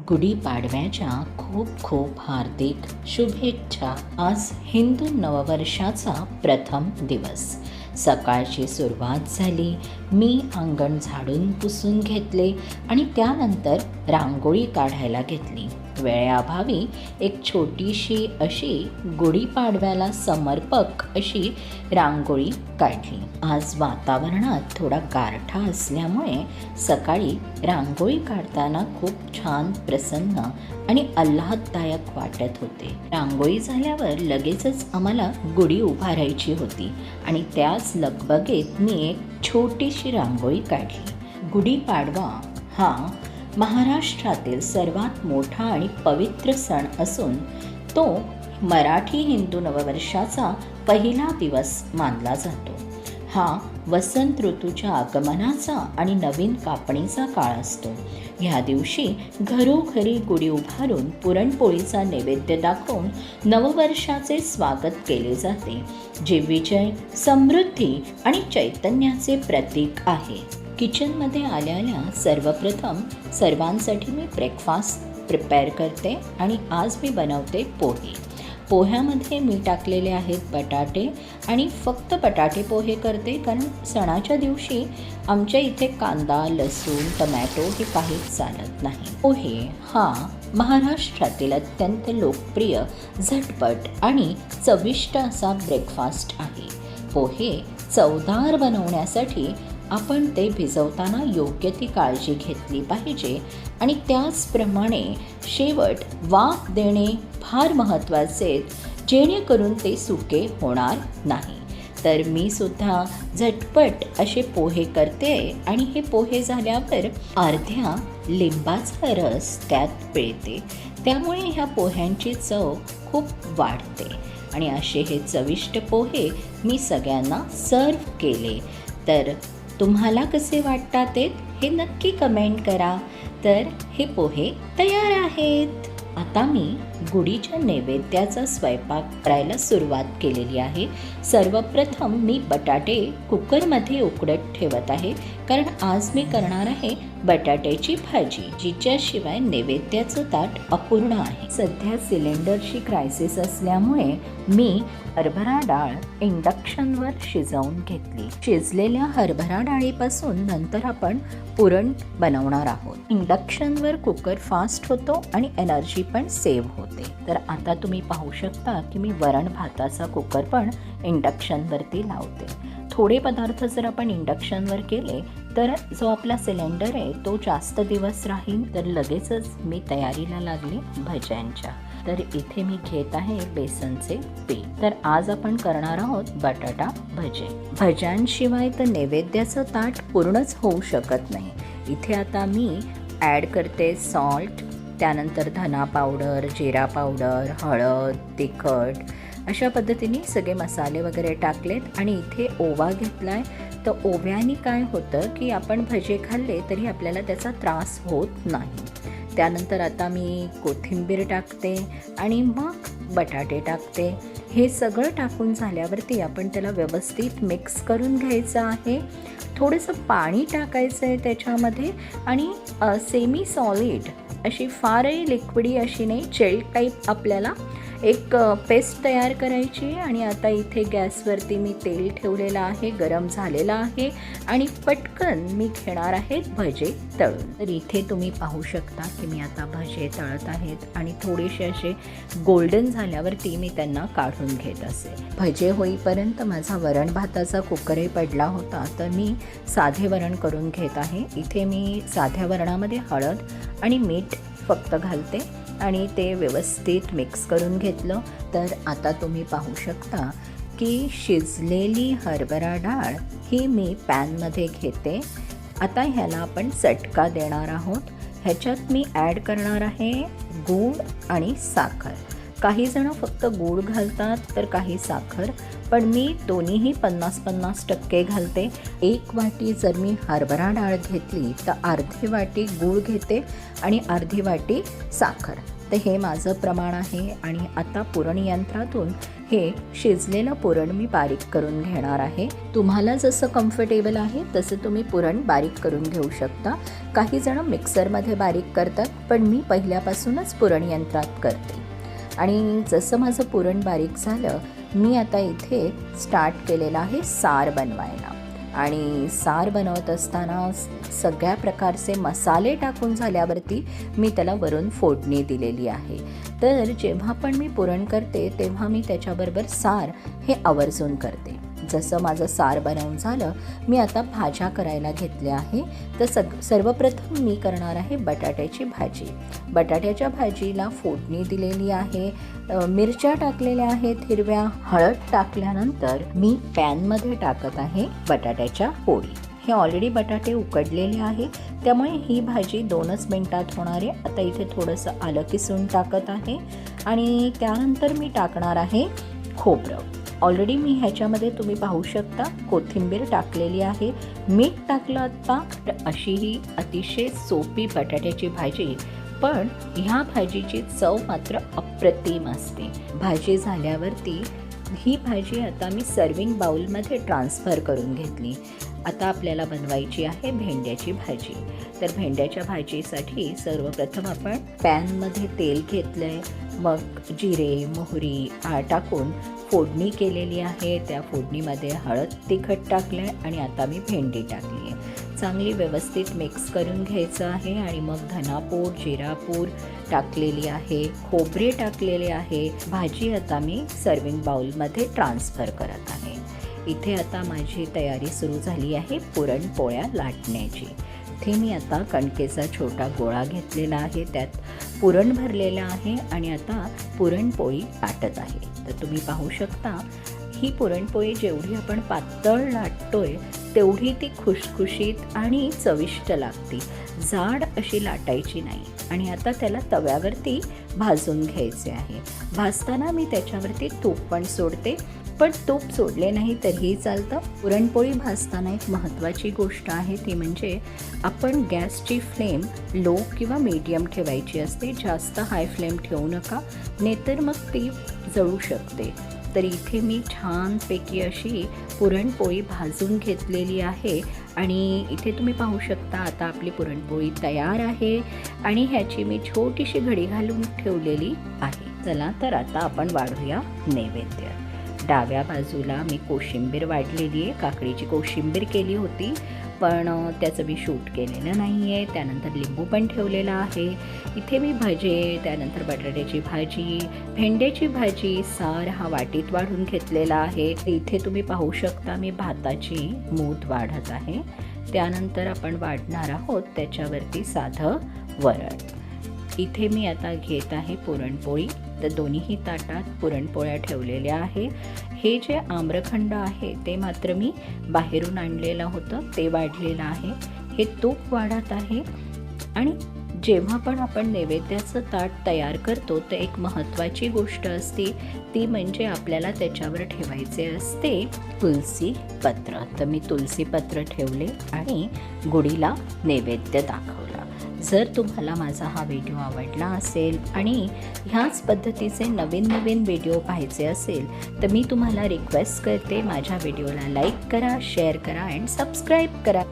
गुढीपाडव्याच्या खूप खूप हार्दिक शुभेच्छा. आज हिंदू नववर्षाचा प्रथम दिवस. सकाळची सुरुवात झाली. मी अंगण झाडून पुसून घेतले आणि त्यानंतर रांगोळी काढायला घेतली. वेळेअभावी एक छोटीशी अशी गुढीपाडव्याला समर्पक अशी रांगोळी काढली. आज वातावरणात थोडा गारठा असल्यामुळे सकाळी रांगोळी काढताना खूप छान, प्रसन्न आणि आल्हाददायक वाटत होते. रांगोळी झाल्यावर लगेचच आम्हाला गुढी उभारायची होती आणि त्याच लगबगीत मी एक छोटीशी रांगोळी काढली. गुढीपाडवा हा महाराष्ट्रातील सर्वात मोठा आणि पवित्र सण असून तो मराठी हिंदू नववर्षाचा पहिला दिवस मानला जातो. हा वसंत ऋतूच्या आगमनाचा आणि नवीन कापणीचा काळ असतो. ह्या दिवशी घरोघरी गुढी उभारून पुरणपोळीचा नैवेद्य दाखवून नववर्षाचे स्वागत केले जाते, जे विजय, समृद्धी आणि चैतन्याचे प्रतीक आहे. किचनमध्ये आल्या सर्वप्रथम सर्वांसाठी मी ब्रेकफास्ट प्रिपेअर करते आणि आज मी बनवते पोहे. पोह्यामध्ये मी टाकलेले आहेत बटाटे आणि फक्त बटाटे पोहे करते, कारण सणाच्या दिवशी आमच्या इथे कांदा, लसूण, टमॅटो हे काहीच चालत नाही. पोहे हा महाराष्ट्रातील अत्यंत लोकप्रिय, झटपट आणि चविष्ट असा ब्रेकफास्ट आहे. पोहे चवदार बनवण्यासाठी आपण ते भिजवताना योग्य ती काळजी घेतली पाहिजे आणि त्याचप्रमाणे शेवट वाफ देणे फार महत्त्वाचे, जेणेकरून ते सुके होणार नाही. तर मी सुद्धा झटपट असे पोहे करते आणि हे पोहे झाल्यावर अर्ध्या लिंबाचा रस त्यात पिळते. त्यामुळे ह्या पोह्यांची चव खूप वाढते आणि असे हे चविष्ट पोहे मी सगळ्यांना सर्व केले. तर तुम्हाला कसे वाटतात हे नक्की कमेंट करा. तर हे पोहे तयार आहेत. आता मी गुढीच्या नैवेद्याचा स्वयंपाक करायला सुरुवात केलेली आहे. सर्वप्रथम मी बटाटे कुकरमध्ये उकडत ठेवत आहे, कारण आज मी करणार आहे बटाट्याची भाजी, जिच्याशिवाय नैवेद्याचं ताट अपूर्ण आहे. सध्या सिलेंडरची क्रायसिस असल्यामुळे मी हरभरा डाळ इंडक्शनवर शिजवून घेतली. शिजलेल्या हरभरा डाळीपासून नंतर आपण पुरण बनवणार आहोत. इंडक्शनवर कुकर फास्ट होतो आणि एनर्जी पण सेव्ह होते. तर आता तुम्ही पाहू शकता की मी वरण भाताचा कुकर पण इंडक्शनवरती लावते. थोडे पदार्थ जर आपण इंडक्शनवर केले तर जो आपला सिलेंडर आहे तो जास्त दिवस राहील. तर लगेचच मी तयारीला लागले भज्यांच्या. तर इथे मी घेत आहे बेसनचे पीठ. तर आज आपण करणार आहोत बटाटा भजे. भज्यांशिवाय तर नैवेद्याचं ताट पूर्णच होऊ शकत नाही. इथे आता मी ॲड करते सॉल्ट, त्यानंतर धना पावडर, जिरा पावडर, हळद, तिखट, अशा पद्धतीने सगळे मसाले वगैरे टाकलेत आणि इथे ओवा घेतला आहे. तर ओव्याने काय होतं की आपण भजे खाल्ले तरी आपल्याला त्याचा त्रास होत नाही. त्यानंतर आता मी कोथिंबीर टाकते आणि मग बटाटे टाकते. हे सगळं टाकून झाल्यावरती आपण त्याला व्यवस्थित मिक्स करून घ्यायचं आहे. थोडंसं पाणी टाकायचं आहे त्याच्यामध्ये आणि सेमी सॉलिड अशी फारही लिक्विडी अशी नाही, जेल टाईप आपल्याला एक पेस्ट तयार करायची. आणि आता इथे गॅसवरती मी तेल ठेवलेलं आहे, गरम झालेलं आहे आणि पटकन मी घेणार आहे भजे तळून. तर इथे तुम्ही पाहू शकता की मी आता भजे तळत आहेत आणि थोडेसे असे गोल्डन झाल्यावरती मी त्यांना काढून घेत असे. भजे होईपर्यंत माझा वरण भाताचा कुकरही पडला होता, तर मी साधे वरण करून घेत आहे. इथे मी साध्या वरणामध्ये हळद आणि मीठ फक्त घालते आणि ते व्यवस्थित मिक्स करून घेतलं. तर आता तुम्ही पाहू शकता की शिजलेली हरभरा डाळ ही मी पॅनमध्ये घेते. आता ह्याला आपण चटका देणार आहोत. ह्याच्यात मी ॲड करणार आहे गूळ आणि साखर. काही जण फक्त गूळ घालतात तर काही साखर, पण मी दोन्हीही 50-50% घालते. एक वाटी जर मी हरभरा डाळ घेतली तर अर्धी वाटी गूळ घेते आणि अर्धी वाटी साखर. तर हे माझं प्रमाण आहे आणि आता पुरण यंत्रातून हे शिजलेलं पुरण मी बारीक करून घेणार आहे. तुम्हाला जसं कम्फर्टेबल आहे तसं तुम्ही पुरण बारीक करून घेऊ शकता. काही जण मिक्सरमध्ये बारीक करतात, पण मी पहिल्यापासूनच पुरण यंत्रात करते. आणि जसं माझं पुरण बारीक झालं, मी आता इथे स्टार्ट केलेलं आहे सार बनवायला. आणि सार बनवत असताना सगळ्या प्रकारचे मसाले टाकून झाल्यावरती मी त्याला वरून फोडणी दिलेली आहे. तर जेव्हा पण मी पुरण करते तेव्हा मी त्याच्याबरोबर सार हे आवर्जून करते. जसं माझं सार बनवून झालं, मी आता भाज्या करायला घेतल्या आहे. तर सर्वप्रथम मी करणार आहे बटाट्याची भाजी. बटाट्याच्या भाजीला फोडणी दिलेली आहे, मिरच्या टाकलेल्या आहेत हिरव्या. हळद टाकल्यानंतर मी पॅनमध्ये टाकत आहे बटाट्याच्या पोळी. हे ऑलरेडी बटाटे उकडलेले आहे, त्यामुळे ही भाजी 2च मिनिटात होणार आहे. आता इथे थोडंसं आलं किसून टाकत आहे आणि त्यानंतर मी टाकणार आहे खोबरं. ऑलरेडी मी ह्याच्यामध्ये तुम्ही पाहू शकता कोथिंबीर टाकलेली आहे, मीठ टाकलं आता. अशी ही अतिशय सोपी बटाट्याची भाजी, पण ह्या भाजीची चव मात्र अप्रतिम असते. भाजी झाल्यावरती ही भाजी आता मी सर्विंग बाउलमध्ये ट्रान्सफर करून घेतली. आता आपल्याला बनवायची आहे भेंड्याची भाजी. तर भेंड्याच्या भाजीसाठी सर्वप्रथम आपण पॅनमध्ये तेल घेतलं आहे, मग जिरे मोहरी टाकून फोडणी केलेली आहे. त्या फोडणीमध्ये हळद तिखट टाकलं आहे आणि आता मी भेंडी टाकली आहे. चांगली व्यवस्थित मिक्स करून घ्यायचं आहे आणि मग धनापूड जिरापूड टाकलेली आहे, खोबरे टाकलेले आहे. भाजी आता मी सर्विंग बाउलमध्ये ट्रान्सफर करत आहे. इथे आता माझी तयारी सुरू झाली आहे पुरणपोळ्या लाटण्याची. इथे मी आता कणकेचा छोटा गोळा घेतलेला आहे, त्यात पुरण भरलेलं आहे आणि आता पुरणपोळी लाटत आहे. तर तुम्ही पाहू शकता ही पुरणपोळी जेवढी आपण पातळ लाटतोय तेवढी ती खुशखुशीत आणि चविष्ट लागते. जाड अशी लाटायची नाही. आणि आता त्याला तव्यावरती भाजून घ्यायचे आहे. भाजताना मी त्याच्यावरती तूप पण सोडते, पण तूप सोडले नाही तरीही चालतं. पुरणपोळी भाजताना एक महत्त्वाची गोष्ट आहे, ती म्हणजे आपण गॅसची फ्लेम लो किंवा मीडियम ठेवायची असते. जास्त हाय फ्लेम ठेवू नका, नाहीतर मग ती जळू शकते. तर इथे मी छानपैकी अशी पुरणपोळी भाजून घेतलेली आहे आणि इथे तुम्ही पाहू शकता आता आपली पुरणपोळी तयार आहे आणि ह्याची मी छोटीशी घडी घालून ठेवलेली आहे. चला तर आता आपण वाढूया नैवेद्य. डाव्या बाजूला मी कोशिंबीर वाढलेली आहे, काकडीची कोशिंबीर केली होती, पण त्याचं मी शूट केलेलं नाही आहे. त्यानंतर लिंबू पण ठेवलेला आहे. इथे मी भजे, त्यानंतर बटाट्याची भाजी, भेंड्याची भाजी, सार हा वाटीत वाढून घेतलेला आहे. इथे तुम्ही पाहू शकता मी भाताची मूठ वाढत आहे. त्यानंतर आपण वाढणार आहोत त्याच्यावरती साधं वरण. इथे मी आता घेत आहे पुरणपोळी. तर दोन्हीही ताटात पुरणपोळ्या ठेवलेल्या आहे. हे जे आम्रखंड आहे ते मात्र मी बाहेरून आणलेलं होतं, ते वाढलेलं आहे. हे तूप वाढत आहे. आणि जेव्हा पण आपण नैवेद्याचं ताट तयार करतो तर एक महत्त्वाची गोष्ट असते, ती म्हणजे आपल्याला त्याच्यावर ठेवायचे असते तुलसी पत्र. तर मी तुलसी पत्र ठेवले आणि गुढीला नैवेद्य दाखवला. जर तुम्हाला माझा हा व्हिडिओ आवडला असेल आणि ह्याच पद्धतीचे नवीन व्हिडिओ पाहायचे असेल तर मी तुम्हाला रिक्वेस्ट करते, माझ्या व्हिडिओला लाईक करा, शेअर करा आणि सबस्क्राईब करा.